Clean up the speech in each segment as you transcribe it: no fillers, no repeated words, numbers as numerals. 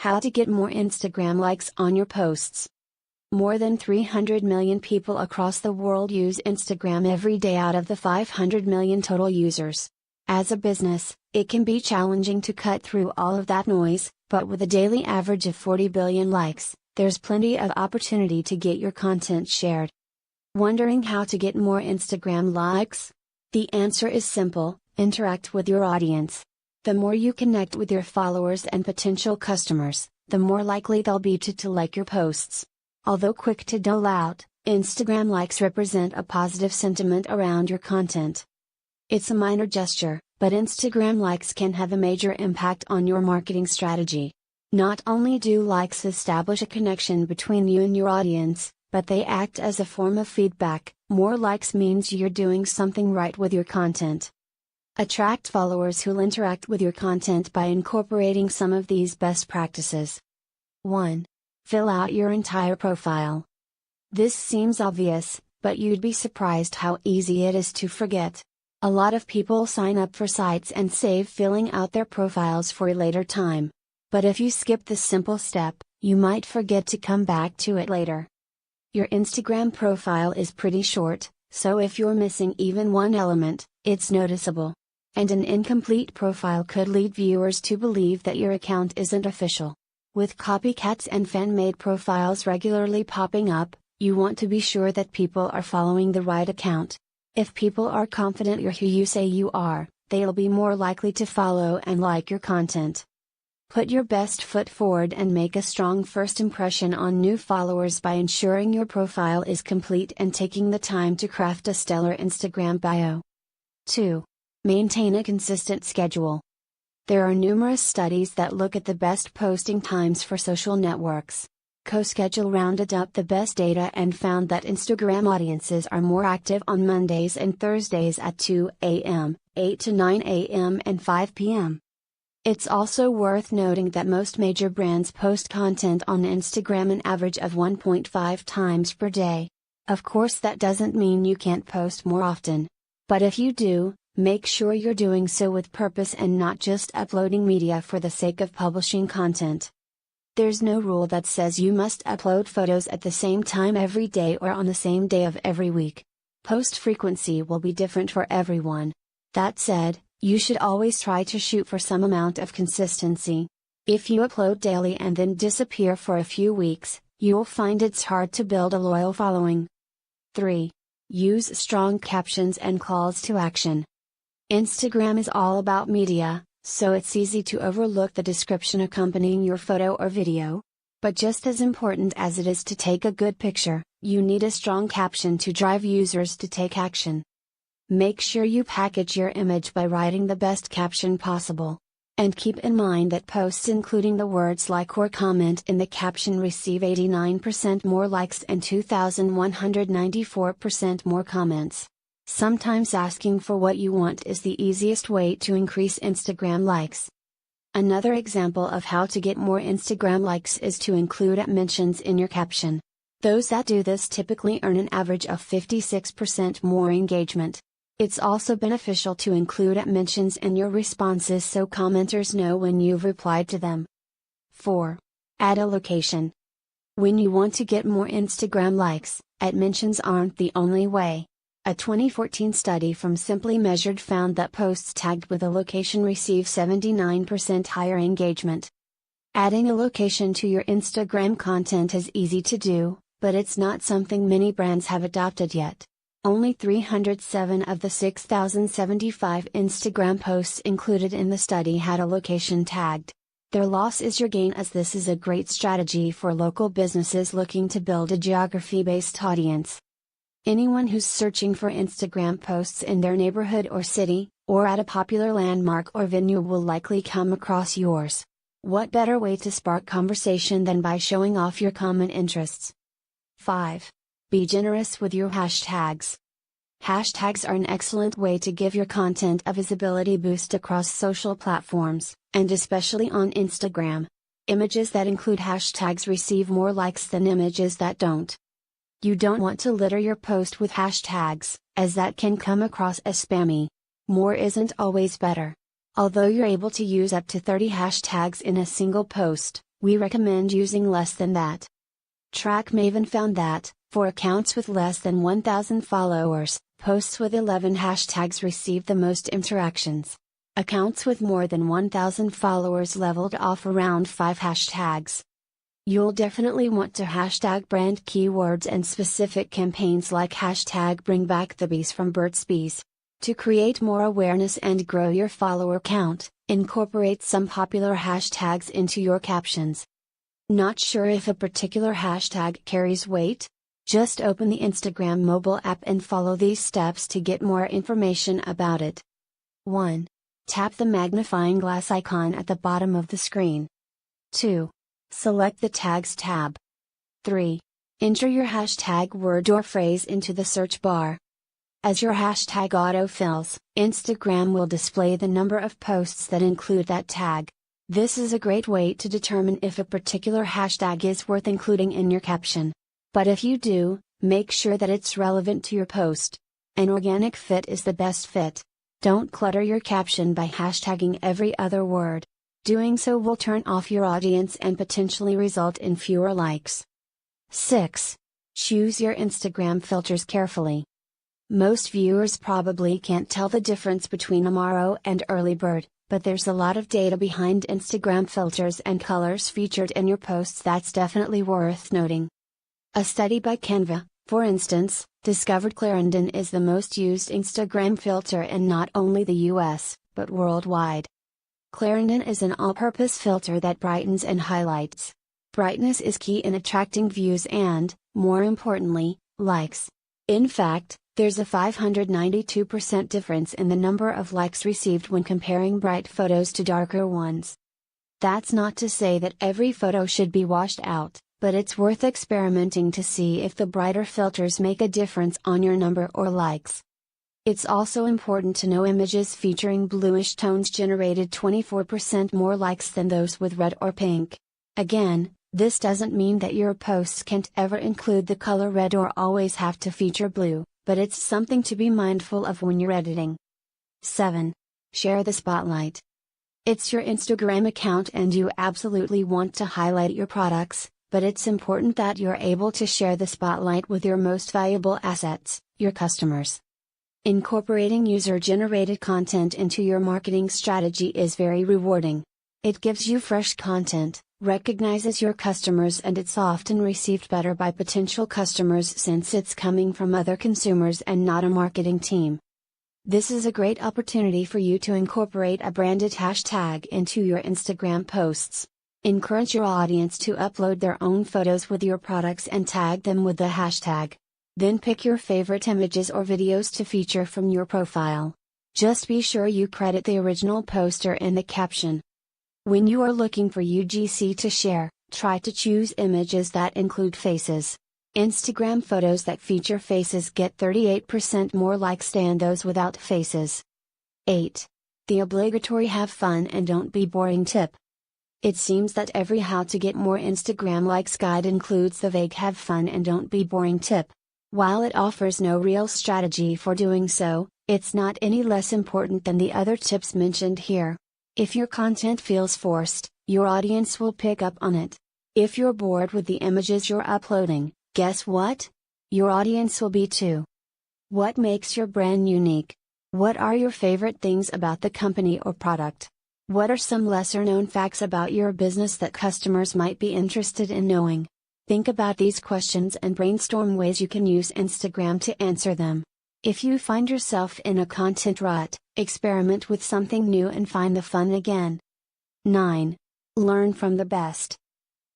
How to get more Instagram likes on your posts. More than 300 million people across the world use Instagram every day out of the 500 million total users. As a business, it can be challenging to cut through all of that noise, but with a daily average of 40 billion likes, there's plenty of opportunity to get your content shared. Wondering how to get more Instagram likes? The answer is simple: interact with your audience. The more you connect with your followers and potential customers, the more likely they'll be to like your posts. Although quick to dole out, Instagram likes represent a positive sentiment around your content. It's a minor gesture, but Instagram likes can have a major impact on your marketing strategy. Not only do likes establish a connection between you and your audience, but they act as a form of feedback. More likes means you're doing something right with your content. Attract followers who'll interact with your content by incorporating some of these best practices. 1. Fill out your entire profile. This seems obvious, but you'd be surprised how easy it is to forget. A lot of people sign up for sites and save filling out their profiles for a later time. But if you skip this simple step, you might forget to come back to it later. Your Instagram profile is pretty short, so if you're missing even one element, it's noticeable. And an incomplete profile could lead viewers to believe that your account isn't official. With copycats and fan-made profiles regularly popping up, you want to be sure that people are following the right account. If people are confident you're who you say you are, they'll be more likely to follow and like your content. Put your best foot forward and make a strong first impression on new followers by ensuring your profile is complete and taking the time to craft a stellar Instagram bio. 2. Maintain a consistent schedule. There are numerous studies that look at the best posting times for social networks. CoSchedule rounded up the best data and found that Instagram audiences are more active on Mondays and Thursdays at 2 a.m., 8 to 9 a.m., and 5 p.m. It's also worth noting that most major brands post content on Instagram an average of 1.5 times per day. Of course, that doesn't mean you can't post more often. But if you do, make sure you're doing so with purpose and not just uploading media for the sake of publishing content. There's no rule that says you must upload photos at the same time every day or on the same day of every week. Post frequency will be different for everyone. That said, you should always try to shoot for some amount of consistency. If you upload daily and then disappear for a few weeks, you'll find it's hard to build a loyal following. 3. Use strong captions and calls to action. Instagram is all about media, so it's easy to overlook the description accompanying your photo or video. But just as important as it is to take a good picture, you need a strong caption to drive users to take action. Make sure you package your image by writing the best caption possible. And keep in mind that posts including the words like or comment in the caption receive 89% more likes and 2,194% more comments. Sometimes asking for what you want is the easiest way to increase Instagram likes. Another example of how to get more Instagram likes is to include @mentions in your caption. Those that do this typically earn an average of 56% more engagement. It's also beneficial to include @mentions in your responses so commenters know when you've replied to them. 4. Add a location. When you want to get more Instagram likes, @mentions aren't the only way. A 2014 study from Simply Measured found that posts tagged with a location receive 79% higher engagement. Adding a location to your Instagram content is easy to do, but it's not something many brands have adopted yet. Only 307 of the 6,075 Instagram posts included in the study had a location tagged. Their loss is your gain, as this is a great strategy for local businesses looking to build a geography-based audience. Anyone who's searching for Instagram posts in their neighborhood or city, or at a popular landmark or venue will likely come across yours. What better way to spark conversation than by showing off your common interests? 5. Be generous with your hashtags. Hashtags are an excellent way to give your content a visibility boost across social platforms, and especially on Instagram. Images that include hashtags receive more likes than images that don't. You don't want to litter your post with hashtags, as that can come across as spammy. More isn't always better. Although you're able to use up to 30 hashtags in a single post, We recommend using less than that. TrackMaven found that, for accounts with less than 1,000 followers, posts with 11 hashtags received the most interactions. Accounts with more than 1,000 followers leveled off around 5 hashtags. You'll definitely want to hashtag brand keywords and specific campaigns like hashtag #BringBackTheBees from Burt's Bees. To create more awareness and grow your follower count, incorporate some popular hashtags into your captions. Not sure if a particular hashtag carries weight? Just open the Instagram mobile app and follow these steps to get more information about it. 1. Tap the magnifying glass icon at the bottom of the screen. 2. Select the Tags tab. 3. Enter your hashtag word or phrase into the search bar. As your hashtag autofills, Instagram will display the number of posts that include that tag. This is a great way to determine if a particular hashtag is worth including in your caption. But if you do, make sure that it's relevant to your post. An organic fit is the best fit. Don't clutter your caption by hashtagging every other word. Doing so will turn off your audience and potentially result in fewer likes. 6. Choose your Instagram filters carefully. Most viewers probably can't tell the difference between Amaro and Early Bird, but there's a lot of data behind Instagram filters and colors featured in your posts that's definitely worth noting. A study by Canva, for instance, discovered Clarendon is the most used Instagram filter in not only the US, but worldwide. Clarendon is an all-purpose filter that brightens and highlights. Brightness is key in attracting views and, more importantly, likes. In fact, there's a 592% difference in the number of likes received when comparing bright photos to darker ones. That's not to say that every photo should be washed out, but it's worth experimenting to see if the brighter filters make a difference on your number or likes. It's also important to know images featuring bluish tones generated 24% more likes than those with red or pink. Again, this doesn't mean that your posts can't ever include the color red or always have to feature blue, but it's something to be mindful of when you're editing. 7. Share the spotlight. It's your Instagram account and you absolutely want to highlight your products, but it's important that you're able to share the spotlight with your most valuable assets, your customers. Incorporating user-generated content into your marketing strategy is very rewarding. It gives you fresh content, recognizes your customers, and it's often received better by potential customers since it's coming from other consumers and not a marketing team. This is a great opportunity for you to incorporate a branded hashtag into your Instagram posts. Encourage your audience to upload their own photos with your products and tag them with the hashtag. Then pick your favorite images or videos to feature from your profile. Just be sure you credit the original poster in the caption. When you are looking for UGC to share, try to choose images that include faces. Instagram photos that feature faces get 38% more likes than those without faces. 8. The obligatory have fun and don't be boring tip. It seems that every how to get more Instagram likes guide includes the vague have fun and don't be boring tip. While it offers no real strategy for doing so, it's not any less important than the other tips mentioned here. If your content feels forced, your audience will pick up on it. If you're bored with the images you're uploading, guess what? Your audience will be too. What makes your brand unique? What are your favorite things about the company or product? What are some lesser known facts about your business that customers might be interested in knowing? Think about these questions and brainstorm ways you can use Instagram to answer them. If you find yourself in a content rut, experiment with something new and find the fun again. 9. Learn from the best.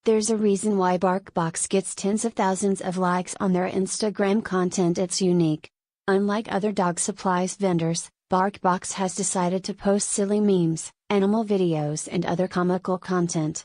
There's a reason why BarkBox gets tens of thousands of likes on their Instagram content. It's unique. Unlike other dog supplies vendors, BarkBox has decided to post silly memes, animal videos, and other comical content.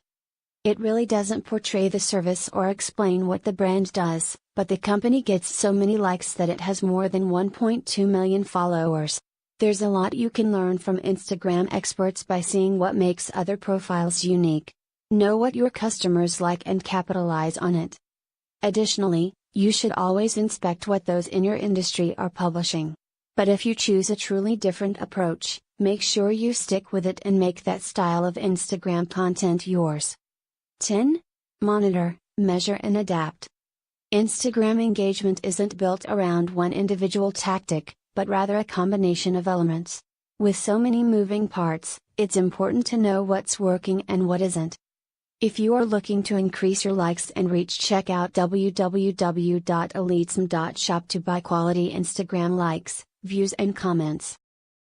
It really doesn't portray the service or explain what the brand does, but the company gets so many likes that it has more than 1.2 million followers. There's a lot you can learn from Instagram experts by seeing what makes other profiles unique. Know what your customers like and capitalize on it. Additionally, you should always inspect what those in your industry are publishing. But if you choose a truly different approach, make sure you stick with it and make that style of Instagram content yours. 10. Monitor, measure and adapt. Instagram engagement isn't built around one individual tactic, but rather a combination of elements. With so many moving parts, it's important to know what's working and what isn't. If you are looking to increase your likes and reach, check out www.elitesm.shop to buy quality Instagram likes, views and comments.